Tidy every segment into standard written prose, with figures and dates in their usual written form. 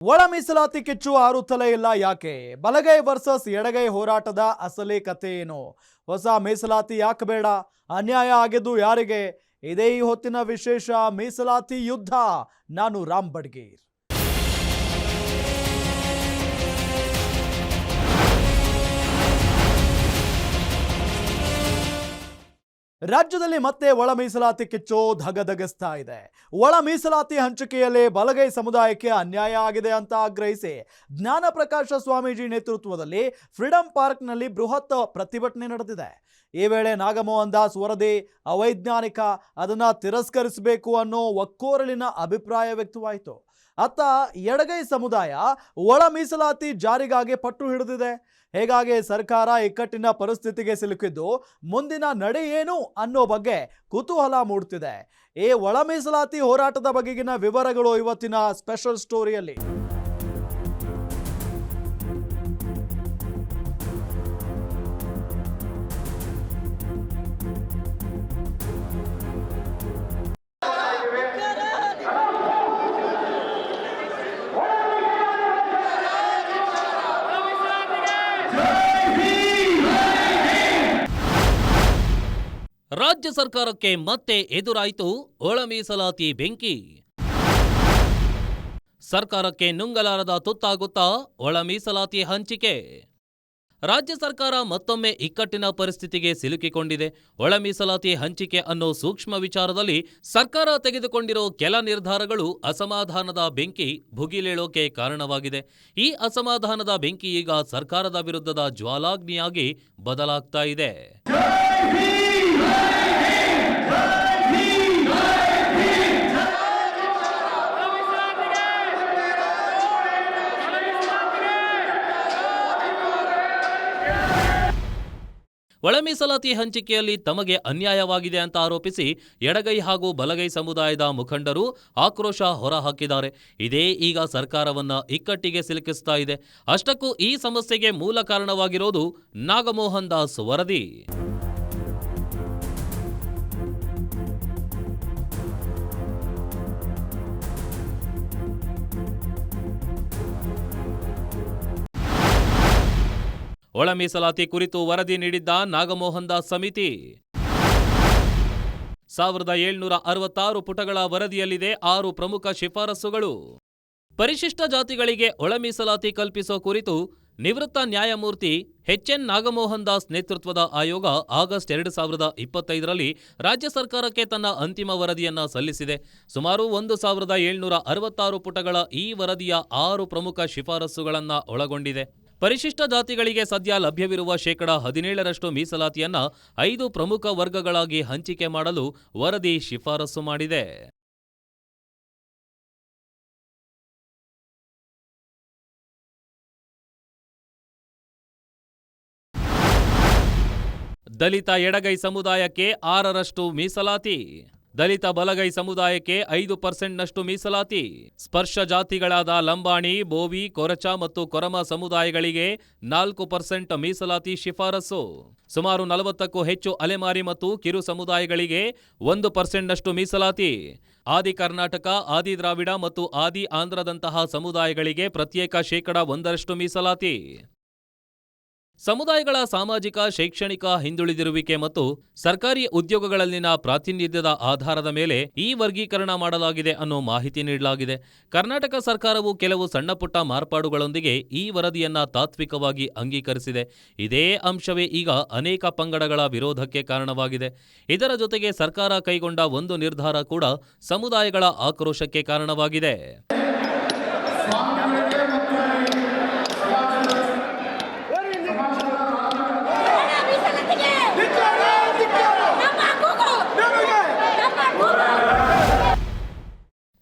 ಒಳ ಮೀಸಲಾತಿ ಕಿಚ್ಚು ಆರುತ್ತಲೇ ಇಲ್ಲ ಯಾಕೆ? ಬಲಗೈ ವರ್ಸಸ್ ಎಡಗೈ ಹೋರಾಟದ ಅಸಲಿ ಕಥೆ ಏನು? ಹೊಸ ಮೀಸಲಾತಿ ಯಾಕೆ ಬೇಡ? ಅನ್ಯಾಯ ಆಗಿದ್ದು ಯಾರಿಗೆ? ಇದೇ ಈ ಹೊತ್ತಿನ ವಿಶೇಷ ಮೀಸಲಾತಿ ಯುದ್ಧ. ನಾನು ರಾಮ್ ಬಡ್ಗೀರ್. ರಾಜ್ಯದಲ್ಲಿ ಮತ್ತೆ ಒಳ ಮೀಸಲಾತಿ ಕಿಚ್ಚು ಧಗಧಗಿಸ್ತಾ ಇದೆ. ಒಳ ಮೀಸಲಾತಿ ಹಂಚಿಕೆಯಲ್ಲಿ ಬಲಗೈ ಸಮುದಾಯಕ್ಕೆ ಅನ್ಯಾಯ ಆಗಿದೆ ಅಂತ ಆಗ್ರಹಿಸಿ ಜ್ಞಾನಪ್ರಕಾಶ ಸ್ವಾಮೀಜಿ ನೇತೃತ್ವದಲ್ಲಿ ಫ್ರೀಡಂ ಪಾರ್ಕ್ನಲ್ಲಿ ಬೃಹತ್ ಪ್ರತಿಭಟನೆ ನಡೆದಿದೆ. ಈ ವೇಳೆ ನಾಗಮೋಹನ್ ದಾಸ್ ವರದಿ ಅವೈಜ್ಞಾನಿಕ, ಅದನ್ನು ತಿರಸ್ಕರಿಸಬೇಕು ಅನ್ನೋ ಒಕ್ಕೊರಲಿನ ಅಭಿಪ್ರಾಯ ವ್ಯಕ್ತವಾಯಿತು. ಅತ್ತ ಎಡಗೈ ಸಮುದಾಯ ಒಳ ಮೀಸಲಾತಿ ಜಾರಿಗಾಗಿ ಪಟ್ಟು ಹಿಡಿದಿದೆ. ಹೀಗಾಗಿ ಸರ್ಕಾರ ಇಕ್ಕಟ್ಟಿನ ಪರಿಸ್ಥಿತಿಗೆ ಸಿಲುಕಿದ್ದು ಮುಂದಿನ ನಡೆ ಏನು ಅನ್ನೋ ಬಗ್ಗೆ ಕುತೂಹಲ ಮೂಡುತ್ತಿದೆ. ಈ ಒಳ ಮೀಸಲಾತಿ ಹೋರಾಟದ ಬಗೆಗಿನ ವಿವರಗಳು ಇವತ್ತಿನ ಸ್ಪೆಷಲ್ ಸ್ಟೋರಿಯಲ್ಲಿ. ರಾಜ್ಯ ಸರ್ಕಾರಕ್ಕೆ ಮತ್ತೆ ಎದುರಾಯಿತು ಒಳ ಮೀಸಲಾತಿ ಬೆಂಕಿ. ಸರ್ಕಾರಕ್ಕೆ ನುಂಗಲಾರದ ತುತ್ತಾಗುತ್ತಾ ಒಳ ಮೀಸಲಾತಿ ಹಂಚಿಕೆ. ರಾಜ್ಯ ಸರ್ಕಾರ ಮತ್ತೊಮ್ಮೆ ಇಕ್ಕಟ್ಟಿನ ಪರಿಸ್ಥಿತಿಗೆ ಸಿಲುಕಿಕೊಂಡಿದೆ. ಒಳ ಮೀಸಲಾತಿ ಹಂಚಿಕೆ ಅನ್ನೋ ಸೂಕ್ಷ್ಮ ವಿಚಾರದಲ್ಲಿ ಸರ್ಕಾರ ತೆಗೆದುಕೊಂಡಿರೋ ಕೆಲ ನಿರ್ಧಾರಗಳು ಅಸಮಾಧಾನದ ಬೆಂಕಿ ಭುಗಿಲೇಳೋಕೆ ಕಾರಣವಾಗಿದೆ. ಈ ಅಸಮಾಧಾನದ ಬೆಂಕಿ ಈಗ ಸರ್ಕಾರದ ವಿರುದ್ಧದ ಜ್ವಾಲಾಗ್ನಿಯಾಗಿ ಬದಲಾಗ್ತಾ ಇದೆ. ಒಳ ಮೀಸಲಾತಿ ಹಂಚಿಕೆಯಲ್ಲಿ ತಮಗೆ ಅನ್ಯಾಯವಾಗಿದೆ ಅಂತ ಆರೋಪಿಸಿ ಎಡಗೈ ಹಾಗೂ ಬಲಗೈ ಸಮುದಾಯದ ಮುಖಂಡರು ಆಕ್ರೋಶ ಹೊರಹಾಕಿದ್ದಾರೆ. ಇದೇ ಈಗ ಸರ್ಕಾರವನ್ನ ಇಕ್ಕಟ್ಟಿಗೆ ಸಿಲುಕಿಸ್ತಾ ಇದೆ. ಅಷ್ಟಕ್ಕೂ ಈ ಸಮಸ್ಯೆಗೆ ಮೂಲ ಕಾರಣವಾಗಿರೋದು ನಾಗಮೋಹನ್ ದಾಸ್ ವರದಿ. ಒಳ ಮೀಸಲಾತಿ ಕುರಿತು ವರದಿ ನೀಡಿದ್ದ ನಾಗಮೋಹನ್ ದಾಸ್ ಸಮಿತಿ 1766 ಪುಟಗಳ ವರದಿಯಲ್ಲಿದೆ 6 ಪ್ರಮುಖ ಶಿಫಾರಸುಗಳು. ಪರಿಶಿಷ್ಟ ಜಾತಿಗಳಿಗೆ ಒಳ ಮೀಸಲಾತಿ ಕಲ್ಪಿಸೋ ಕುರಿತು ನಿವೃತ್ತ ನ್ಯಾಯಮೂರ್ತಿ ಎಚ್.ಎನ್. ನಾಗಮೋಹನ್ ದಾಸ್ ನೇತೃತ್ವದ ಆಯೋಗ ಆಗಸ್ಟ್ 2025ರಲ್ಲಿ ರಾಜ್ಯ ಸರ್ಕಾರಕ್ಕೆ ತನ್ನ ಅಂತಿಮ ವರದಿಯನ್ನ ಸಲ್ಲಿಸಿದೆ. ಸುಮಾರು 1766 ಪುಟಗಳ ಈ ವರದಿಯ 6 ಪ್ರಮುಖ ಶಿಫಾರಸುಗಳನ್ನ ಒಳಗೊಂಡಿದೆ. ಪರಿಶಿಷ್ಟ ಜಾತಿಗಳಿಗೆ ಸದ್ಯ ಲಭ್ಯವಿರುವ 17% ಮೀಸಲಾತಿಯನ್ನ 5 ಪ್ರಮುಖ ವರ್ಗಗಳಾಗಿ ಹಂಚಿಕೆ ಮಾಡಲು ವರದಿ ಶಿಫಾರಸು ಮಾಡಿದೆ. ದಲಿತ ಎಡಗೈ ಸಮುದಾಯಕ್ಕೆ 6% ಮೀಸಲಾತಿ. ದಲಿತ ಬಲಗೈ ಸಮುದಾಯಕ್ಕೆ 5% ಮೀಸಲಾತಿ. ಸ್ಪರ್ಶ ಜಾತಿಗಳಾದ ಲಂಬಾಣಿ, ಬೋವಿ, ಕೊರಚ ಮತ್ತು ಕೊರಮ ಸಮುದಾಯಗಳಿಗೆ 4% ಮೀಸಲಾತಿ ಶಿಫಾರಸು. ಸುಮಾರು 40ಕ್ಕೂ ಹೆಚ್ಚು ಅಲೆಮಾರಿ ಮತ್ತು ಕಿರು ಸಮುದಾಯಗಳಿಗೆ 1% ಮೀಸಲಾತಿ. ಆದಿ ಕರ್ನಾಟಕ, ಆದಿ ದ್ರಾವಿಡ ಮತ್ತು ಆದಿ ಆಂಧ್ರದಂತಹ ಸಮುದಾಯಗಳಿಗೆ ಪ್ರತ್ಯೇಕ 1% ಮೀಸಲಾತಿ. ಸಮುದಾಯಗಳ ಸಾಮಾಜಿಕ, ಶೈಕ್ಷಣಿಕ ಹಿಂದುಳಿದಿರುವಿಕೆ ಮತ್ತು ಸರ್ಕಾರಿ ಉದ್ಯೋಗಗಳಲ್ಲಿನ ಪ್ರಾತಿನಿಧ್ಯದ ಆಧಾರದ ಮೇಲೆ ಈ ವರ್ಗೀಕರಣ ಮಾಡಲಾಗಿದೆ ಅನ್ನೋ ಮಾಹಿತಿ ನೀಡಲಾಗಿದೆ. ಕರ್ನಾಟಕ ಸರ್ಕಾರವು ಕೆಲವು ಸಣ್ಣಪುಟ್ಟ ಮಾರ್ಪಾಡುಗಳೊಂದಿಗೆ ಈ ವರದಿಯನ್ನ ತಾತ್ವಿಕವಾಗಿ ಅಂಗೀಕರಿಸಿದೆ. ಇದೇ ಅಂಶವೇ ಈಗ ಅನೇಕ ಪಂಗಡಗಳ ವಿರೋಧಕ್ಕೆ ಕಾರಣವಾಗಿದೆ. ಇದರ ಜೊತೆಗೆ ಸರ್ಕಾರ ಕೈಗೊಂಡ ಒಂದು ನಿರ್ಧಾರ ಕೂಡ ಸಮುದಾಯಗಳ ಆಕ್ರೋಶಕ್ಕೆ ಕಾರಣವಾಗಿದೆ.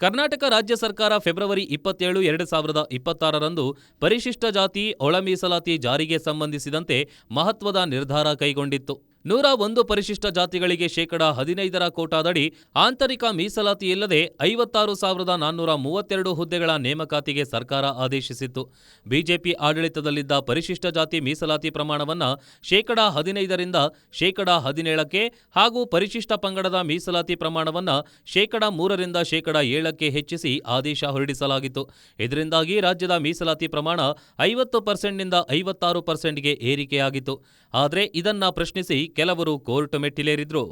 ಕರ್ನಾಟಕ ರಾಜ್ಯ ಸರ್ಕಾರ ಫೆಬ್ರವರಿ 27, 2026ರಂದು ಪರಿಶಿಷ್ಟ ಜಾತಿ ಒಳ ಮೀಸಲಾತಿ ಜಾರಿಗೆ ಸಂಬಂಧಿಸಿದಂತೆ ಮಹತ್ವದ ನಿರ್ಧಾರ ಕೈಗೊಂಡಿತ್ತು. 101 ಪರಿಶಿಷ್ಟ ಜಾತಿಗಳಿಗೆ ಶೇಕಡ 15ರ ಕೋಟಾದಡಿ ಆಂತರಿಕ ಮೀಸಲಾತಿ ಇಲ್ಲದೆ 56,432 ಹುದ್ದೆಗಳ ನೇಮಕಾತಿಗೆ ಸರ್ಕಾರ ಆದೇಶಿಸಿತ್ತು. ಬಿಜೆಪಿ ಆಡಳಿತದಲ್ಲಿದ್ದ ಪರಿಶಿಷ್ಟ ಜಾತಿ ಮೀಸಲಾತಿ ಪ್ರಮಾಣವನ್ನು ಶೇಕಡ 15ರಿಂದ ಶೇಕಡ 17ಕ್ಕೆ ಹಾಗೂ ಪರಿಶಿಷ್ಟ ಪಂಗಡದ ಮೀಸಲಾತಿ ಪ್ರಮಾಣವನ್ನು ಶೇಕಡ 3ರಿಂದ ಶೇಕಡ 7ಕ್ಕೆ ಹೆಚ್ಚಿಸಿ ಆದೇಶ ಹೊರಡಿಸಲಾಗಿತ್ತು. ಇದರಿಂದಾಗಿ ರಾಜ್ಯದ ಮೀಸಲಾತಿ ಪ್ರಮಾಣ 50%ನಿಂದ 56%ಗೆ ಏರಿಕೆಯಾಗಿತ್ತು. ಆದರೆ ಇದನ್ನ ಪ್ರಶ್ನಿಸಿ ಕೆಲವರು ಕೋರ್ಟ್ ಮೆಟ್ಟಿಲೇರಿದ್ರು.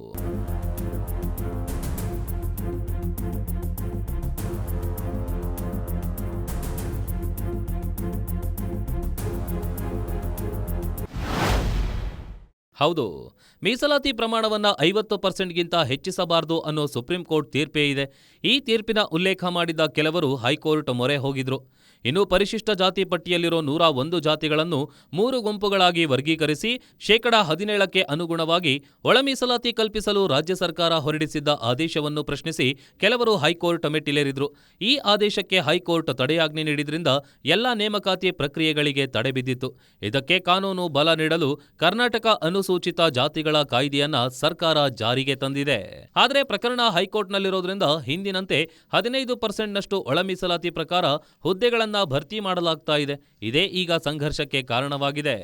ಹೌದು, ಮೀಸಲಾತಿ ಪ್ರಮಾಣವನ್ನ 50%ಗಿಂತ ಹೆಚ್ಚಿಸಬಾರದು ಅನ್ನೋ ಸುಪ್ರೀಂ ಕೋರ್ಟ್ ತೀರ್ಪೇ ಇದೆ. ಈ ತೀರ್ಪಿನ ಉಲ್ಲೇಖ ಮಾಡಿದ ಕೆಲವರು ಹೈಕೋರ್ಟ್ ಮೊರೆ ಹೋಗಿದ್ರು. ಇನ್ನು ಪರಿಶಿಷ್ಟ ಜಾತಿ ಪಟ್ಟಿಯಲ್ಲಿರೋ 101 ಜಾತಿಗಳನ್ನು 3 ಗುಂಪುಗಳಾಗಿ ವರ್ಗೀಕರಿಸಿ ಶೇಕಡ 17ಕ್ಕೆ ಅನುಗುಣವಾಗಿ ಒಳ ಮೀಸಲಾತಿ ಕಲ್ಪಿಸಲು ರಾಜ್ಯ ಸರ್ಕಾರ ಹೊರಡಿಸಿದ್ದ ಆದೇಶವನ್ನು ಪ್ರಶ್ನಿಸಿ ಕೆಲವರು ಹೈಕೋರ್ಟ್ ಮೆಟ್ಟಿಲೇರಿದ್ರು. ಈ ಆದೇಶಕ್ಕೆ ಹೈಕೋರ್ಟ್ ತಡೆಯಾಜ್ಞೆ ನೀಡಿದ್ರಿಂದ ಎಲ್ಲಾ ನೇಮಕಾತಿ ಪ್ರಕ್ರಿಯೆಗಳಿಗೆ ತಡೆ ಬಿದ್ದಿತ್ತು. ಇದಕ್ಕೆ ಕಾನೂನು ಬಲ ನೀಡಲು ಕರ್ನಾಟಕ ಅನುಸೂಚಿತ ಜಾತಿಗಳ ಕಾಯ್ದೆಯನ್ನ ಸರ್ಕಾರ ಜಾರಿಗೆ ತಂದಿದೆ. ಆದರೆ ಪ್ರಕರಣ ಹೈಕೋರ್ಟ್ನಲ್ಲಿರೋದ್ರಿಂದ ಹಿಂದಿನಂತೆ 15%ನಷ್ಟು ಒಳ ಮೀಸಲಾತಿ ಪ್ರಕಾರ ಹುದ್ದೆಗಳನ್ನ ಭರ್ತಿ ಮಾಡಲಾಗ್ತಾ ಇದೆ. ಇದೇ ಈಗ ಸಂಘರ್ಷಕ್ಕೆ ಕಾರಣವಾಗಿದೆ.